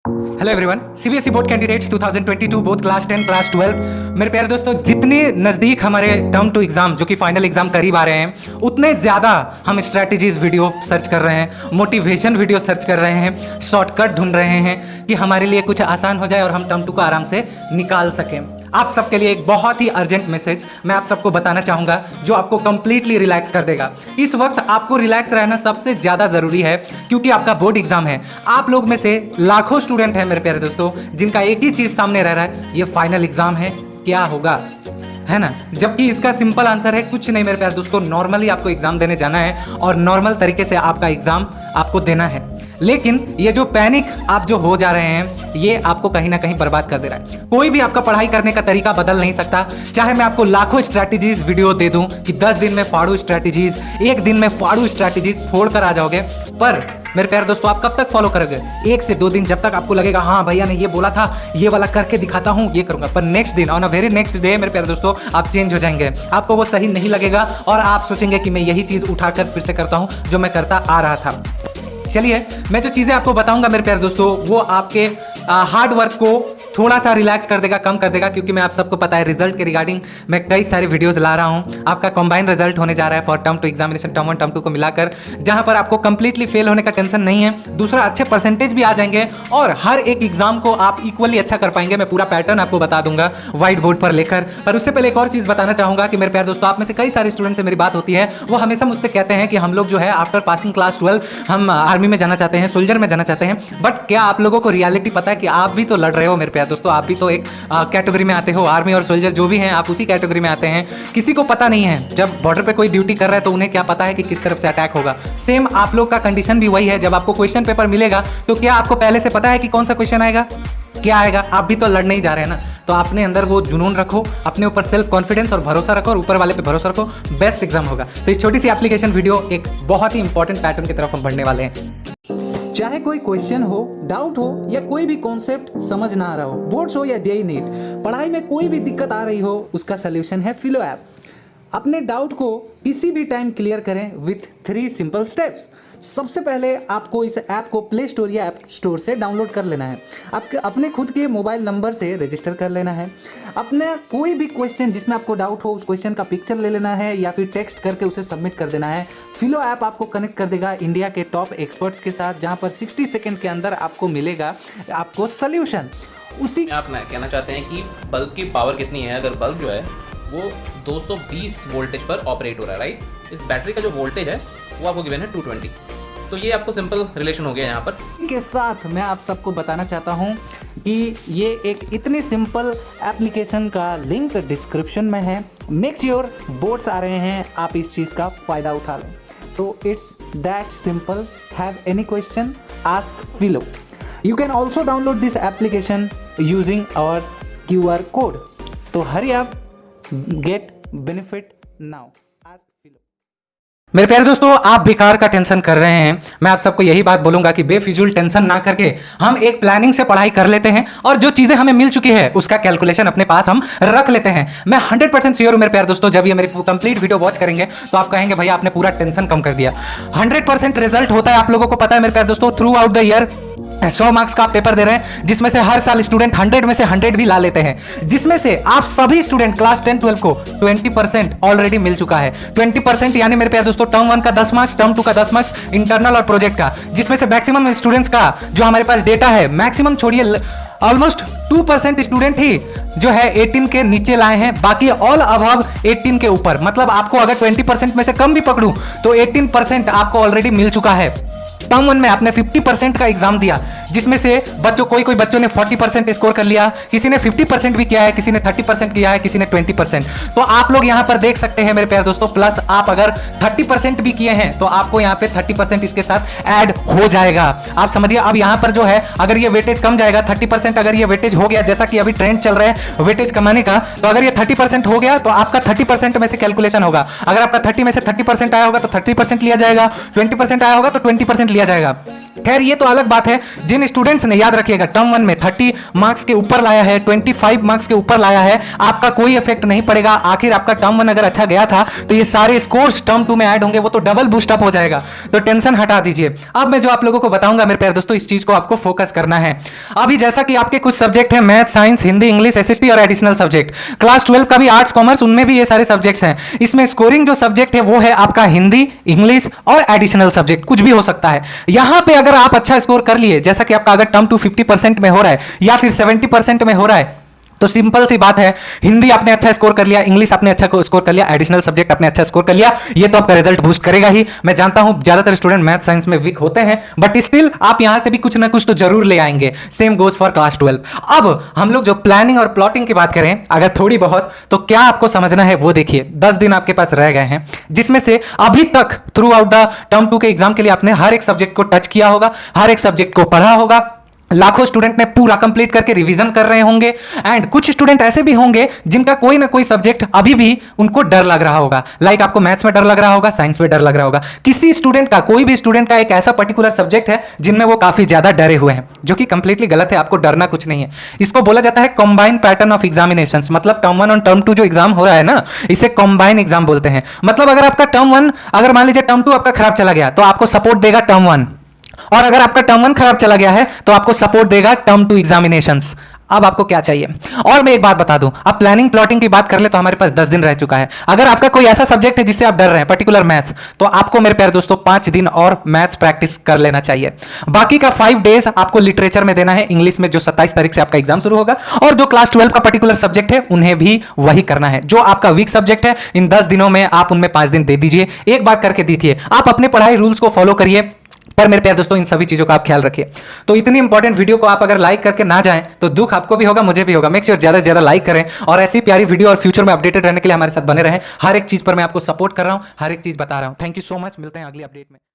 Hello everyone, CBSE board candidates 2022 both class 10 class 12। मेरे प्यारे दोस्तों, जितने नज़दीक हमारे टर्म टू एग्जाम जो कि फाइनल एग्जाम करीब आ रहे हैं, उतने ज़्यादा हम स्ट्रैटेजीज वीडियो सर्च कर रहे हैं, मोटिवेशन वीडियो सर्च कर रहे हैं, शॉर्टकट ढूंढ रहे हैं कि हमारे लिए कुछ आसान हो जाए और हम टर्म टू को आराम से निकाल सकें। आप सबके लिए एक बहुत ही अर्जेंट मैसेज मैं आप सबको बताना चाहूँगा जो आपको कंप्लीटली रिलैक्स कर देगा। इस वक्त आपको रिलैक्स रहना सबसे ज़्यादा ज़रूरी है क्योंकि आपका बोर्ड एग्जाम है। आप लोग में से लाखों स्टूडेंट हैं मेरे प्यारे दोस्तों, जिनका एक ही चीज़ सामने रह रहा है, ये फाइनल एग्जाम है, क्या होगा, है ना। जबकि इसका सिंपल आंसर है कुछ नहीं मेरे प्यारे दोस्तों, नॉर्मली आपको एग्जाम देने जाना है और नॉर्मल तरीके से आपका एग्जाम आपको देना है। लेकिन ये जो पैनिक आप जो हो जा रहे हैं, ये आपको कहीं ना कहीं बर्बाद कर दे रहा है। कोई भी आपका पढ़ाई करने का तरीका बदल नहीं सकता, चाहे मैं आपको लाखों स्ट्रैटेजीज वीडियो दे दूं कि 10 दिन में फाड़ू स्ट्रैटेजीज, एक दिन में फाड़ू स्ट्रैटेजीज, फोड़ कर आ जाओगे। पर मेरे प्यारे दोस्तों, आप कब तक फॉलो करोगे? 1 से 2 दिन, जब तक आपको लगेगा हाँ भैया ने ये बोला था, ये वाला करके दिखाता हूँ, ये करूंगा। पर नेक्स्ट दिन, on a very next day मेरे प्यारे दोस्तों, आप चेंज हो जाएंगे, आपको वो सही नहीं लगेगा और आप सोचेंगे कि मैं यही चीज़ उठाकर फिर से करता हूँ जो मैं करता आ रहा था। चलिए, मैं जो चीज़ें आपको बताऊंगा मेरे प्यारे दोस्तों, वो आपके हार्ड वर्क को थोड़ा सा रिलैक्स कर देगा, कम कर देगा, क्योंकि मैं आप सबको पता है रिजल्ट के रिगार्डिंग मैं कई सारे वीडियोस ला रहा हूं। आपका कंबाइन रिजल्ट होने जा रहा है for term two examination, term 1 term 2 को मिलाकर, जहां पर आपको कंप्लीटली फेल होने का टेंशन नहीं है। दूसरा, अच्छे परसेंटेज भी आ जाएंगे और हर एक एग्जाम को आप इक्वली अच्छा कर पाएंगे। मैं पूरा पैटर्न आपको बता दूंगा व्हाइट बोर्ड पर लेकर। पर उससे पहले एक और चीज़ बताना चाहूंगा कि मेरे प्यारे दोस्तों, आप में से कई सारे स्टूडेंट से मेरी बात होती है, वो हमेशा मुझसे कहते हैं कि हम लोग जो है आफ्टर पासिंग क्लास 12 हम आर्मी में जाना चाहते हैं, सोल्जर में जाना चाहते हैं। बट क्या आप लोगों को रियलिटी पता है कि आप भी तो लड़ रहे हो मेरे प्यारे दोस्तों, आप भी तो एक कैटेगरी में आते हो। आर्मी और सोल्जर जो भी हैं, आप उसी कैटेगरी में आते हैं। किसी को पता नहीं है जब बॉर्डर पे कोई ड्यूटी कर रहा है तो उन्हें क्या पता है कि किस तरफ से अटैक होगा। सेम आप लोग का कंडीशन भी वही है। जब आपको क्वेश्चन पेपर मिलेगा तो क्या आपको पहले से पता है कि कौन सा क्वेश्चन आएगा, क्या आएगा? आप भी तो लड़ने ही जा रहे हैं ना। तो अपने अंदर वो जुनून रखो, अपने ऊपर सेल्फ कॉन्फिडेंस और भरोसा रखो और ऊपर वाले पे भरोसा रखो, बेस्ट एग्जाम होगा। तो इस छोटी सी एप्लीकेशन वीडियो एक बहुत ही इंपॉर्टेंट पैटर्न की तरफ हम बढ़ने वाले हैं। चाहे कोई क्वेश्चन हो, डाउट हो या कोई भी कॉन्सेप्ट समझ ना आ रहा हो, बोर्ड्स हो या जेईई नीट, पढ़ाई में कोई भी दिक्कत आ रही हो, उसका सलूशन है फिलो ऐप। अपने डाउट को किसी भी टाइम क्लियर करें विथ 3 सिंपल स्टेप्स। सबसे पहले आपको इस ऐप को प्ले स्टोर या ऐप स्टोर से डाउनलोड कर लेना है। आपके अपने खुद के मोबाइल नंबर से रजिस्टर कर लेना है। अपना कोई भी क्वेश्चन जिसमें आपको डाउट हो, उस क्वेश्चन का पिक्चर ले लेना है या फिर टेक्स्ट करके उसे सबमिट कर देना है। फिलो ऐप आपको कनेक्ट कर देगा इंडिया के टॉप एक्सपर्ट्स के साथ, जहां पर 60 सेकेंड के अंदर आपको मिलेगा आपको सोल्यूशन। उसी आप कहना चाहते हैं कि बल्ब की पावर कितनी है? अगर बल्ब जो है वो 220 वोल्टेज पर ऑपरेट हो रहा है, राइट, इस बैटरी का जो वोल्टेज है वो आपको गिवन है 220। तो ये आपको सिंपल रिलेशन हो गया यहाँ पर। के साथ मैं आप सबको बताना चाहता हूँ कि ये एक इतनी सिंपल एप्लीकेशन का लिंक डिस्क्रिप्शन में है। मेक श्योर बोर्ड्स आ रहे हैं, आप इस चीज़ का फ़ायदा उठा लें। तो it's that simple. Have any question, ask Filo. You can also download this application using our QR code. तो hurry up, get benefit now, ask Filo. मेरे प्यारे दोस्तों, आप बेकार का टेंशन कर रहे हैं, मैं आप सबको यही बात बोलूंगा कि बेफिजूल टेंशन ना करके हम एक प्लानिंग से पढ़ाई कर लेते हैं और जो चीजें हमें मिल चुकी है उसका कैलकुलेशन अपने पास हम रख लेते हैं। मैं 100% श्योर हूं मेरे प्यारे दोस्तों, जब ये मेरी कंप्लीट वीडियो वॉच करेंगे तो आप कहेंगे भैया आपने पूरा टेंशन कम कर दिया। 100% रिजल्ट होता है, आप लोगों को पता है मेरे प्यारे दोस्तों। Through out the year 100 marks का आप पेपर दे रहे हैं, जिसमें से हर साल स्टूडेंट 100 में से 100 भी ला लेते हैं, जिसमें से आप सभी स्टूडेंट क्लास 10-12 को 20% ऑलरेडी मिल चुका है। 20% यानी मेरे प्यारे दोस्तों, टर्म 1 का 10 मार्क्स, टर्म 2 का 10 मार्क्स, इंटरनल और प्रोजेक्ट का, जिसमें से मैक्सिमम स्टूडेंट्स का जो हमारे पास डेटा है, मैक्सिमम छोड़िए ऑलमोस्ट 2% स्टूडेंट ही जो है 18 के नीचे लाए हैं, बाकी ऑल अबव 18 के ऊपर। मतलब आपको अगर 20% में से कम भी पकड़ूं तो 18% आपको ऑलरेडी मिल चुका है। टर्म 1 में आपने 50% का एग्जाम दिया, जिसमें से कोई बच्चों ने 40% स्कोर कर लिया, किसी ने 50% भी किया है, किसी ने 30% किया है, किसी ने 20%। तो आप लोग यहां पर देख सकते हैं मेरे प्यारे दोस्तों, प्लस आप अगर 30% भी किए हैं तो आपको यहां पे 30% इसके साथ ऐड हो जाएगा। आप समझिए, अब यहां पर जो है अगर ये वेटेज कम जाएगा, 30% अगर ये वेटेज हो गया, जैसा कि अभी ट्रेंड चल रहा है वेटेज कमाने का, तो अगर ये 30% हो गया तो आपका 30% में से कैलकुलेशन होगा। अगर आपका 30 में से 30% आया होगा तो 30% लिया जाएगा, 20% आया होगा तो 20% लिया जाएगा। खैर ये तो अलग बात है। जिन स्टूडेंट्स ने, याद रखिएगा, टर्म 1 में 30 मार्क्स के ऊपर लाया है, 25 मार्क्स के ऊपर लाया है, आपका कोई इफेक्ट नहीं पड़ेगा। आखिर आपका टर्म 1 अगर अच्छा गया था तो ये सारे स्कोर्स टर्म 2 में ऐड होंगे, वो तो डबल बूस्ट अप हो जाएगा। तो टेंशन हटा दीजिए। अब मैं जो आप लोगों को बताऊंगा मेरे प्यारे दोस्तों, इस चीज को आपको फोकस करना है। अभी जैसा कि आपके कुछ सब्जेक्ट है, math, science, Hindi, English, SST और एडिशनल सब्जेक्ट, क्लास 12 का भी आर्ट्स कॉमर्स, उनमें भी ये सारे सब्जेक्ट्स हैं। इसमें स्कोरिंग जो सब्जेक्ट है वो है आपका हिंदी, इंग्लिश और एडिशनल सब्जेक्ट, कुछ भी हो सकता है। यहां पे अगर आप अच्छा स्कोर कर लिए, जैसा कि आपका अगर टर्म 2 50% में हो रहा है या फिर 70% में हो रहा है, तो सिंपल सी बात है, हिंदी आपने अच्छा स्कोर कर लिया, इंग्लिश आपने अच्छा स्कोर कर लिया, एडिशनल सब्जेक्ट आपने अच्छा स्कोर कर लिया, ये तो आपका रिजल्ट बूस्ट करेगा ही। मैं जानता हूं ज्यादातर स्टूडेंट मैथ साइंस में वीक होते हैं, बट स्टिल आप यहां से भी कुछ ना कुछ तो जरूर ले आएंगे। Same goes for class 12। अब हम लोग जो प्लानिंग और प्लॉटिंग की बात करें अगर थोड़ी बहुत, तो क्या आपको समझना है वो देखिए। 10 दिन आपके पास रह गए हैं, जिसमें से अभी तक थ्रू आउट द टर्म 2 के एग्जाम के लिए आपने हर एक सब्जेक्ट को टच किया होगा, हर एक सब्जेक्ट को पढ़ा होगा। लाखों स्टूडेंट ने पूरा कंप्लीट करके रिवीजन कर रहे होंगे, एंड कुछ स्टूडेंट ऐसे भी होंगे जिनका कोई ना कोई सब्जेक्ट अभी भी उनको डर लग रहा होगा। लाइक आपको मैथ्स में डर लग रहा होगा, साइंस में डर लग रहा होगा। किसी स्टूडेंट का, कोई भी स्टूडेंट का एक ऐसा पर्टिकुलर सब्जेक्ट है जिनमें वो काफी ज्यादा डरे हुए हैं, जो कि कंप्लीटली गलत है। आपको डरना कुछ नहीं है। इसको बोला जाता है कंबाइन पैटर्न ऑफ एग्जामिनेशंस। मतलब टर्म 1 और टर्म 2 जो एग्जाम हो रहा है ना, इसे कंबाइन एग्जाम बोलते हैं। मतलब अगर आपका टर्म 1, अगर मान लीजिए टर्म 2 आपका खराब चला गया, तो आपको सपोर्ट देगा टर्म 1, और अगर आपका टर्म 1 खराब चला गया है तो आपको सपोर्ट देगा टर्म 2 एग्जामिनेशंस। अब आपको क्या चाहिए? और मैं एक बात बता दूं, अब प्लानिंग प्लॉटिंग की बात कर ले तो हमारे पास 10 दिन रह चुका है। अगर आपका कोई ऐसा सब्जेक्ट है जिससे आप डर रहे हैं, पर्टिकुलर मैथ्स, तो आपको मेरे प्यारे दोस्तों 5 दिन और मैथ्स प्रैक्टिस कर लेना चाहिए। बाकी का 5 डेज आपको लिटरेचर में देना है, इंग्लिश में जो 27 तारीख से आपका एग्जाम शुरू होगा, और जो क्लास 12 का पर्टिकुलर सब्जेक्ट है उन्हें भी वही करना है। जो आपका वीक सब्जेक्ट है, इन 10 दिनों में आप उनमें 5 दिन दे दीजिए। एक बार करके देखिए, आप अपने पढ़ाई रूल्स को फॉलो करिए, पर मेरे प्यारे दोस्तों इन सभी चीजों का आप ख्याल रखिए। तो इतनी इंपॉर्टेंट वीडियो को आप अगर लाइक करके ना जाएं तो दुख आपको भी होगा, मुझे भी होगा। मेक श्योर ज्यादा से ज्यादा लाइक करें, और ऐसी प्यारी वीडियो और फ्यूचर में अपडेटेड रहने के लिए हमारे साथ बने रहें। हर एक चीज पर मैं आपको सपोर्ट कर रहा हूं, हर एक चीज बता रहा हूं। थैंक यू सो मच, मिलते हैं अगली अपडेट में।